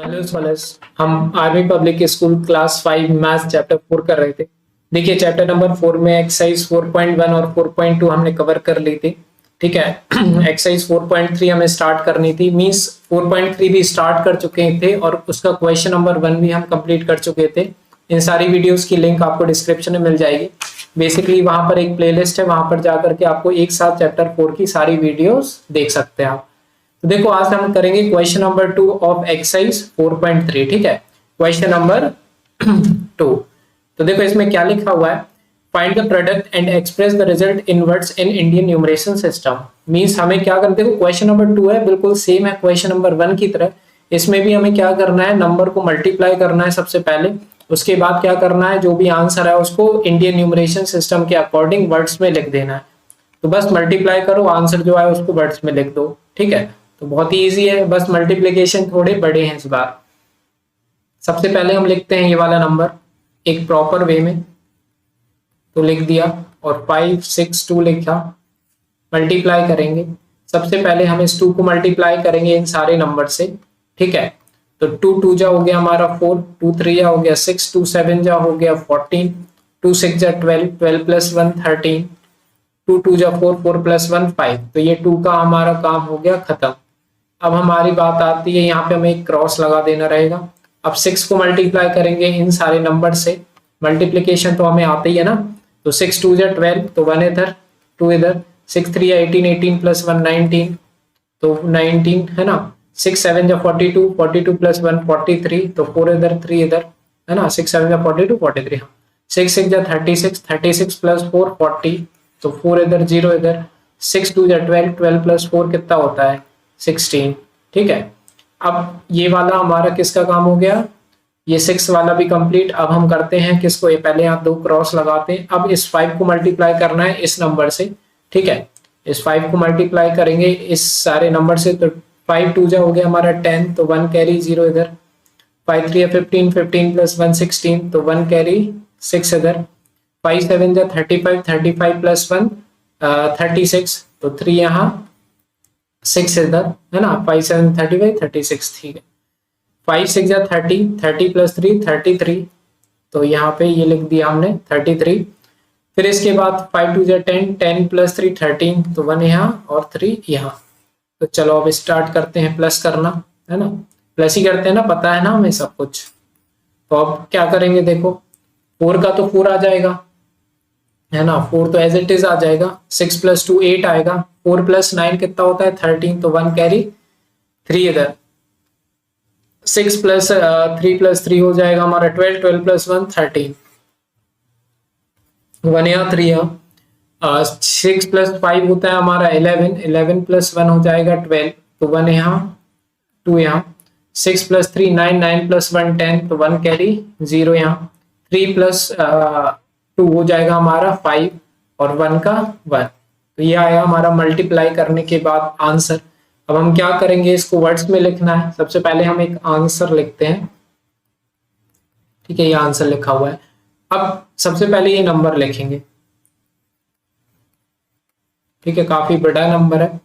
Hello scholars, हम army public school class 5 maths chapter 4 कर रहे थे। देखिए चैप्टर नंबर 4 में एक्सरसाइज 4.1 और 4.2 हमने कवर कर ली थी। ठीक है। एक्सरसाइज 4.3 हमें स्टार्ट करनी थी, मींस 4.3 भी स्टार्ट कर चुके थे और उसका क्वेश्चन नंबर 1 भी हम कंप्लीट कर चुके थे। इन सारी वीडियोस की लिंक आपको डिस्क्रिप्शन में मिल जाएगी। बेसिकली वहां पर एक प्लेलिस्ट है, वहां पर जाकर के आपको एक साथ चैप्टर 4 की सारी वीडियोस देख सकते हैं आप। तो देखो आज हम करेंगे क्वेश्चन नंबर 2 ऑफ एक्सरसाइज 4.3। ठीक है, क्वेश्चन नंबर 2। तो देखो इसमें क्या लिखा हुआ है, find the product and express the result in words in Indian numeration system. Means हमें क्या करना, देखो क्वेश्चन नंबर 2 है, बिल्कुल सेम है क्वेश्चन नंबर 1 की तरह। इसमें भी हमें क्या करना है, नंबर को मल्टीप्लाई करना है सबसे पहले। उसके बाद क्या करना है, जो भी आंसर है उसको इंडियन न्यूमरेशन सिस्टम के अकॉर्डिंग वर्ड्स में लिख देना है। तो बस मल्टीप्लाई करो, आंसर जो है उसको वर्ड्स में लिख दो। ठीक है, तो बहुत ही इजी है, बस मल्टीप्लिकेशन थोड़े बड़े हैं इस बार। सबसे पहले हम लिखते हैं ये वाला नंबर एक प्रॉपर वे में, तो लिख दिया और 5 6 2 लिखा। मल्टीप्लाई करेंगे, सबसे पहले हम इस 2 को मल्टीप्लाई करेंगे इन सारे नंबर से। ठीक है, तो 2 2 जा हो गया हमारा 4, 2 3 जा हो गया 6, 2 7 जा हो गया 14, 2 6 जा 12, 12 प्लस 1 13, 2 2 जा 4, 4 प्लस 1 5। तो ये 2 का हमारा काम हो गया खत्म। अब हमारी बात आती है, यहाँ पे हमें एक क्रॉस लगा देना रहेगा। अब 6 को मल्टीप्लाई करेंगे इन सारे नंबर से, मल्टीप्लिकेशन तो हमें आती है ना। तो 6 2 जा 12, तो 1 इधर 2 इधर, 6 3 या 18, 18 प्लस 1 19, तो 19 है ना। 6 7 जा 42, 42 प्लस 1 43, तो 4 इधर 3 इधर है ना। 6 7 जा 42 43, हाँ। 6 6 जा 36, 36 प्लस 4 40, तो 4 इधर 0 इधर। 6 2 जा 12, 12 प्लस 4 कितना होता है 16। ठीक है, अब ये वाला हमारा किसका काम हो गया, ये 6 वाला भी कंप्लीट। अब हम करते हैं किसको, ये पहले आप 2 क्रॉस लगाते हैं। अब इस 5 को मल्टीप्लाई करना है इस नंबर से। ठीक है, इस 5 को मल्टीप्लाई करेंगे इस सारे नंबर से, तो 5 2 जा हो गया हमारा 10, तो 1 कैरी 0 इधर। 5 3 15, 15 प्लस 1 16, तो 1 कैरी 6 इधर। 5 7 जा 35, 35 प्लस 1 36, तो 3 यहाँ 6 इधर है ना। 5 7 35 36, ठीक है। 5 6 जा 30, 30 प्लस 3 33, तो यहाँ पे ये लिख दिया हमने 33। फिर इसके बाद 5 2 जा 10, 10 प्लस 3 13, तो 1 यहाँ और 3 यहाँ। तो चलो अब स्टार्ट करते हैं प्लस करना, है ना। प्लस ही करते हैं ना, पता है ना हमें सब कुछ। तो अब क्या करेंगे, देखो 4 का तो 4 आ जाएगा है ना, 4 तो एज इट इज आ जाएगा। 6 प्लस 2 8 आएगा। 4 प्लस 9 कितना होता है 13, तो 1 कैरी 3 इधर। 6 प्लस 3 प्लस 3 हो जाएगा हमारा 12, 12 प्लस 1 13, 1 यहाँ 3 यहाँ। 6 प्लस 5 होता है हमारा 11, 11 प्लस 1 हो जाएगा 12, तो 1 यहाँ 2 यहाँ। 6 प्लस 3 9, 9 प्लस 1 10, तो 1 कैरी 0 यहाँ। 3 प्लस 2 हो जाएगा हमारा 5 और 1 का 1। तो ये आया हमारा मल्टीप्लाई करने के बाद आंसर। अब हम क्या करेंगे, इसको वर्ड्स में लिखना है। सबसे पहले हम एक आंसर लिखते हैं। ठीक है, ये आंसर लिखा हुआ है। अब सबसे पहले ये नंबर लिखेंगे। ठीक है, काफी बड़ा नंबर है।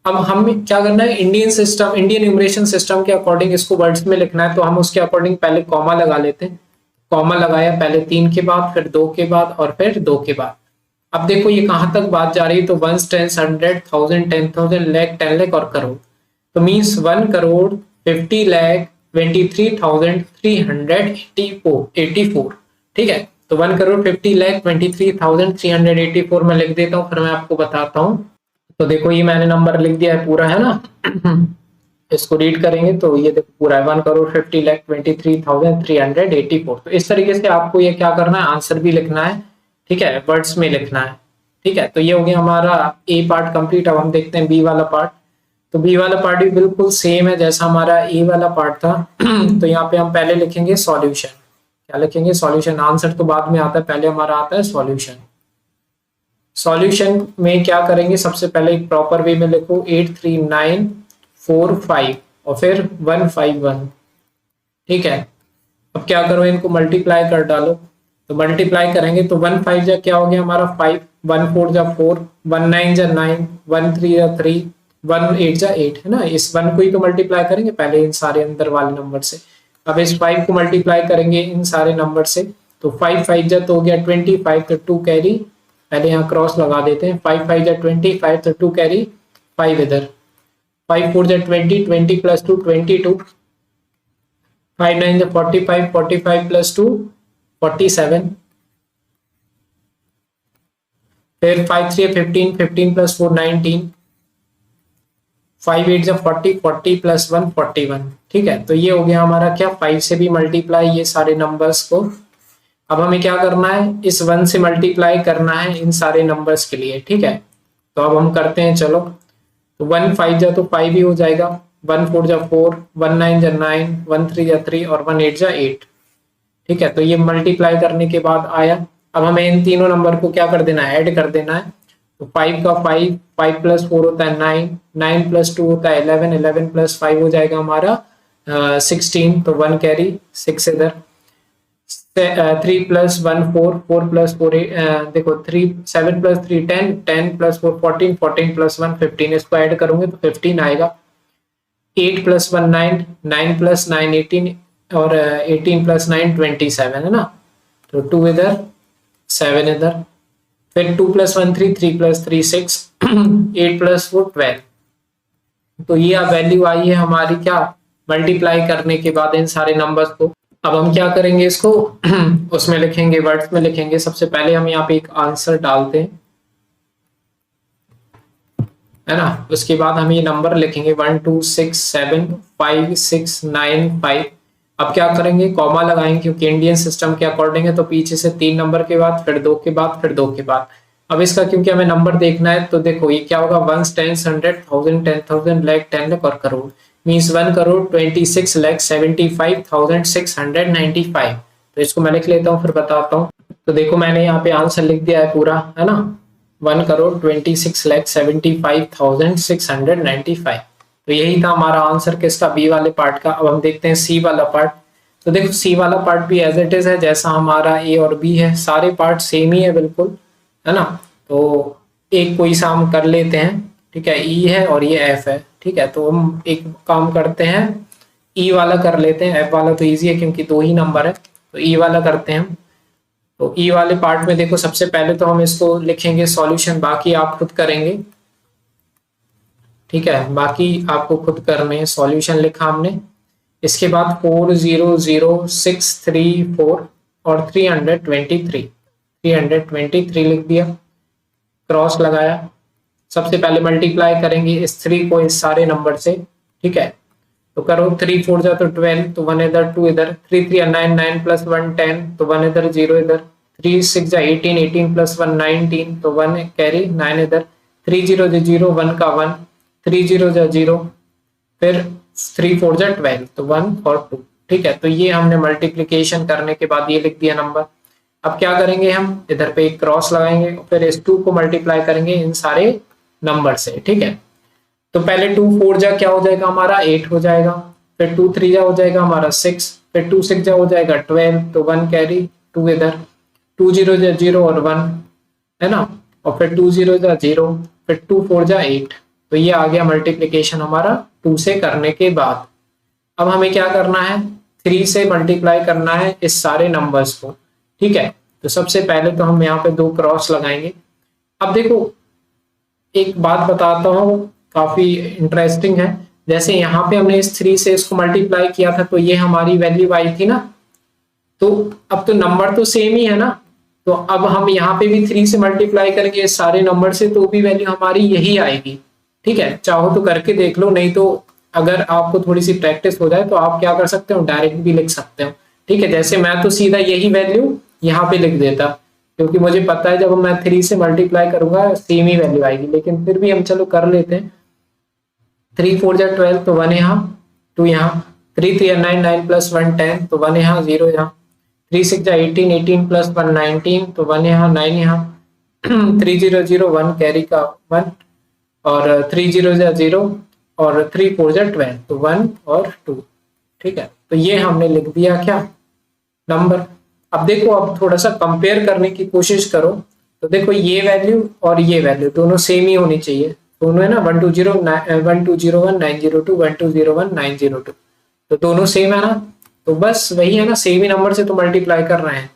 अब हम क्या करना है, Indian system, Indian numeration system के अकॉर्डिंग इसको वर्ड्स में लिखना है। तो हम उसके अकॉर्डिंग पहले कॉमा लगा लेते हैं। कॉमा लगाया पहले 3 के बाद, फिर 2 के बाद और फिर 2 के बाद। अब देखो ये कहां तक बात जा रही है, तो 1 10 100 1000 10,000 लाख 10 लाख और करोड़। तो मींस 1 करोड़ 50 लाख 23,384। ठीक है, तो 1 करोड़ 50 लाख 23,384 में लिख देता हूँ, फिर मैं आपको बताता हूँ। तो देखो ये मैंने नंबर लिख दिया है पूरा, है ना। इसको रीड करेंगे तो ये देखो पूरा है 1 करोड़ 50 लाख 23,384। तो इस तरीके से आपको ये क्या करना है, आंसर भी लिखना है। ठीक है, वर्ड्स में लिखना है। ठीक है, तो ये हो गया हमारा ए पार्ट कंप्लीट। अब हम देखते हैं बी वाला पार्ट। तो बी वाला पार्ट भी बिल्कुल सेम है जैसा हमारा ए वाला पार्ट था। तो यहाँ पे हम पहले लिखेंगे सॉल्यूशन। क्या लिखेंगे, सॉल्यूशन। आंसर तो बाद में आता है, पहले हमारा आता है सॉल्यूशन। सॉल्यूशन में क्या करेंगे, सबसे पहले एक प्रॉपर वे में लिखो 8 3 9 4 5 और फिर 1 5 1। ठीक है, अब क्या करो, इनको मल्टीप्लाई कर डालो। तो मल्टीप्लाई करेंगे तो 1 5 जा क्या हो गया हमारा 5, 1 4 जा 4, 1 9 जा 9, 1 3 जा 3, 1 8 जा 8 है ना, इस 1 को ही तो मल्टीप्लाई करेंगे पहले इन सारे अंदर वाले नंबर से। अब इस 5 को मल्टीप्लाई करेंगे इन सारे नंबर से, तो 5 5 जा तो हो गया 25, तो 2 कैरी, पहले यहाँ क्रॉस लगा देते हैं, 5 5 जा 25, तो 2 कैरी 5 इधर, 5 4 जा 20, 20 प्लस 2 22, 5 9 जा 45, 45 प्लस 2 47, फिर 5 3 15, 15 प्लस 4 19, 5 8 जा 40, 40 प्लस 1 41। ठीक है, तो ये हो गया हमारा क्या, 5 से भी मल्टीप्लाई ये सारे नंबर्स को। अब हमें क्या करना है, इस 1 से मल्टीप्लाई करना है इन सारे नंबर्स के लिए। ठीक है, तो अब हम करते हैं, चलो। तो 1 5 जा तो 5 ही हो जाएगा, 1 4 जा 4, 1 9 जा 9, 1 3 जा 3 और 1 8 जा 8। ठीक है, तो ये मल्टीप्लाई करने के बाद आया। अब हमें इन तीनों नंबर को क्या कर देना है, ऐड कर देना है। तो 5 का 5, 5 प्लस 4 होता है 9, 9 प्लस 2 होता है 11, 11 प्लस 5 हो जाएगा हमारा 16, तो 1 कैरी 6 इधर, 3 प्लस 1 4, 4 प्लस 4 देखो 3 7 प्लस 3 10, 10 प्लस 4 14, 14 प्लस 1 15, इसको ऐड करूंगे तो 15 आएगा। 8 प्लस 1 9, 9 प्लस 9 18 और 18 प्लस 9 27 है ना, तो 2 इधर 7 इधर, फिर 2 प्लस 1 3, 3 प्लस 3 6, 8 प्लस 4 12। तो ये वैल्यू आई है हमारी क्या, मल्टीप्लाई करने के बाद इन सारे नंबर्स को। अब हम क्या करेंगे, इसको उसमें लिखेंगे, वर्ड्स में लिखेंगे। सबसे पहले हम यहाँ पे एक आंसर डालते हैं, है ना, उसके बाद हम ये नंबर लिखेंगे 1 2 6 7 5 6 9 5। अब क्या करेंगे, कॉमा लगाएंगे, क्योंकि इंडियन सिस्टम के अकॉर्डिंग है, तो पीछे से 3 नंबर के बाद, फिर 2 के बाद, फिर 2 के बाद। अब इसका क्योंकि हमें नंबर देखना है, तो देखो ये क्या होगा, 1 10 100 1000 10,000 लाख 10 लाख और करोड़, मीन्स 1 करोड़ 26,75,695। तो इसको मैं लिख लेता हूँ, फिर बताता हूँ। तो देखो मैंने यहाँ पे आंसर लिख दिया है पूरा, है ना, 1 करोड़ 26,75,695। तो यही था हमारा आंसर किसका, बी वाले पार्ट का। अब हम देखते हैं सी वाला पार्ट। तो देखो सी वाला पार्ट भी एज इट इज है, जैसा हमारा ए और बी है, सारे पार्ट सेम ही है बिल्कुल, है ना। तो एक कोई सा हम कर लेते हैं, ठीक है, ई है और ये एफ है। ठीक है, तो हम एक काम करते हैं, ई वाला कर लेते हैं, एफ वाला तो इजी है क्योंकि 2 ही नंबर है, तो ई वाला करते हैं हम। तो ई वाले पार्ट में देखो सबसे पहले तो हम इसको लिखेंगे सॉल्यूशन, बाकी आप खुद करेंगे। ठीक है, बाकी आपको खुद करने हैं। सॉल्यूशन लिखा हमने, इसके बाद 400634 और 323 लिख दिया, क्रॉस लगाया। सबसे पहले मल्टीप्लाई करेंगे इस 3 को इस सारे नंबर से। ठीक है, तो करो 3 4 जा तो 12, तो 1 इधर 2 इधर, 3 3 9 9 प्लस 1 10, तो 1 इधर 0 इधर, 3 6 जा 18, 18 प्लस 1 19, तो 1 कैरी 9 इधर, 3 0 जा 0, 1 का 1, 3 0 जा 0, फिर 3 4 जा 12, तो 1 और 2। ठीक है, तो ये हमने मल्टीप्लीकेशन करने के बाद ये लिख दिया नंबर। अब क्या करेंगे, हम इधर पे एक क्रॉस लगाएंगे, फिर इस 2 को मल्टीप्लाई करेंगे इन सारे नंबर से। ठीक है, तो पहले 2 4 जा क्या हो जाएगा हमारा 8 हो जाएगा, फिर 2 3 जा हो जाएगा हमारा 6, फिर 2 6 जा हो जाएगा 12, तो 1 कैरी 2 इधर, 2 0 जा 0 और 1, है ना, और फिर 2 0 जा 0, फिर 2 4 जा 8। तो ये आ गया मल्टीप्लीकेशन हमारा 2 से करने के बाद। अब हमें क्या करना है, 3 से मल्टीप्लाई करना है इस सारे नंबर्स को। ठीक है, तो सबसे पहले तो हम यहाँ पे 2 क्रॉस लगाएंगे। अब देखो एक बात बताता हूँ, काफी इंटरेस्टिंग है। जैसे यहाँ पे हमने इस 3 से इसको मल्टीप्लाई किया था, तो ये हमारी वैल्यू आई थी ना, तो अब तो नंबर तो सेम ही है ना, तो अब हम यहाँ पे भी 3 से मल्टीप्लाई करेंगे इस सारे नंबर से, तो भी वैल्यू हमारी यही आएगी। ठीक है, चाहो तो करके देख लो, नहीं तो अगर आपको थोड़ी सी प्रैक्टिस हो जाए तो आप क्या कर सकते हो, डायरेक्ट भी लिख सकते हो। ठीक है, जैसे मैं तो सीधा यही वैल्यू यहाँ पे लिख देता, क्योंकि मुझे पता है जब मैं 3 से मल्टीप्लाई करूंगा सेम ही वैल्यू आएगी, लेकिन फिर भी हम चलो कर लेते हैं। 3 4 जा 12, तो 1 यहाँ 2 यहाँ, 3 3 9 9 प्लस 1 10, तो 1 यहाँ 0 यहाँ, 3 6 जा 18, 18 प्लस 1 19, तो 1 यहाँ 9 यहाँ, 3 0 0 1 कैरी का 1, और 3 0 जा 0 और 3 4 जा 12, तो 1 और 2। ठीक है, तो ये हमने लिख दिया क्या, नंबर। अब देखो अब थोड़ा सा कंपेयर करने की कोशिश करो, तो देखो ये वैल्यू और ये वैल्यू दोनों सेम ही होनी चाहिए, दोनों है ना 1201 902 1201 902, तो दोनों सेम है ना, तो बस वही है ना, सेम ही नंबर से तो मल्टीप्लाई कर रहे हैं,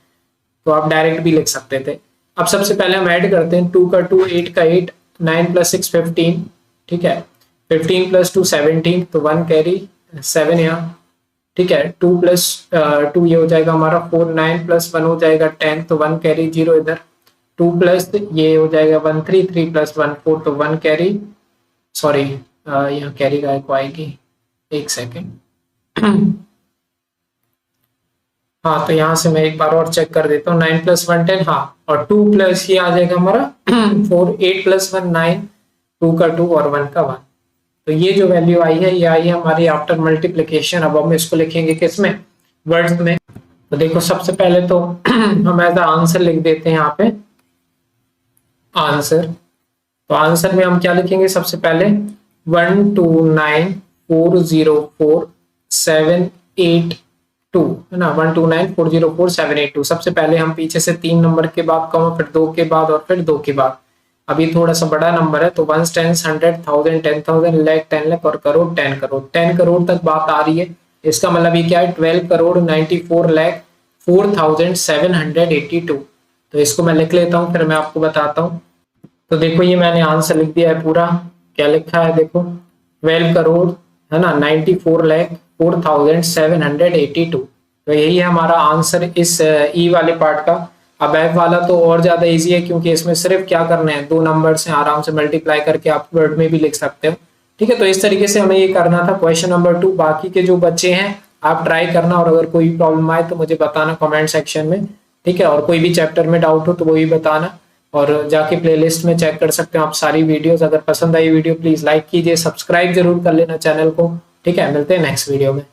तो आप डायरेक्ट भी लिख सकते थे। अब सबसे पहले हम ऐड करते हैं, 2 का 2, 8 का 8, 9 प्लस 6 15, ठीक है, 15 प्लस 2 17, तो 1 कैरी 7 यहाँ, ठीक है, 2 प्लस 2 ये हो जाएगा हमारा 4, 9 प्लस 1 हो जाएगा 10, तो 1 कैरी 0 इधर, 2 प्लस ये हो जाएगा 1 3, 3 प्लस 1 4, तो 1 कैरी, सॉरी यहाँ कैरी गाय को आएगी, एक सेकेंड हाँ, तो यहाँ से मैं एक बार और चेक कर देता हूँ, 9 प्लस 1 10, हाँ, और 2 प्लस ये आ जाएगा हमारा 4, 8 प्लस 1 9, 2 का 2 और 1 का 1, तो ये जो वैल्यू आई है ये आई है हमारी आफ्टर मल्टीप्लिकेशन। अब हम इसको लिखेंगे किसमें, वर्ड्स में। तो देखो सबसे पहले तो हम एज आंसर लिख देते हैं यहाँ पे आंसर, तो आंसर में हम क्या लिखेंगे, सबसे पहले 129404782 है ना, 129404782, सबसे पहले हम पीछे से 3 नंबर के बाद कमा, फिर 2 के बाद और फिर 2 के बाद, अभी थोड़ा सा बड़ा नंबर है, तो 1 10 100 1000 10,000 लाख 10 लाख और करोड़ 10 करोड़, 10 करोड़ तक बात आ रही है, इसका मतलब ये क्या है, 12 करोड़ 94 लाख 4782, तो इसको मैं लिख लेता हूँ, फिर मैं आपको बताता हूँ। तो देखो ये मैंने आंसर लिख दिया है पूरा, क्या लिखा है देखो, 12 करोड़ है ना 94 लाख 4782, तो यही है हमारा आंसर इस ई वाले पार्ट का। अब एफ वाला तो और ज्यादा इजी है, क्योंकि इसमें सिर्फ क्या करना है, 2 नंबर से आराम से मल्टीप्लाई करके आप वर्ड में भी लिख सकते हो, ठीक है। तो इस तरीके से हमें ये करना था क्वेश्चन नंबर 2, बाकी के जो बच्चे हैं आप ट्राई करना, और अगर कोई प्रॉब्लम आए तो मुझे बताना कमेंट सेक्शन में, ठीक है, और कोई भी चैप्टर में डाउट हो तो वो भी बताना, और जाके प्लेलिस्ट में चेक कर सकते हो आप सारी वीडियोस। अगर पसंद आई वीडियो प्लीज लाइक कीजिए, सब्सक्राइब जरूर कर लेना चैनल को, ठीक है। मिलते हैं नेक्स्ट वीडियो में।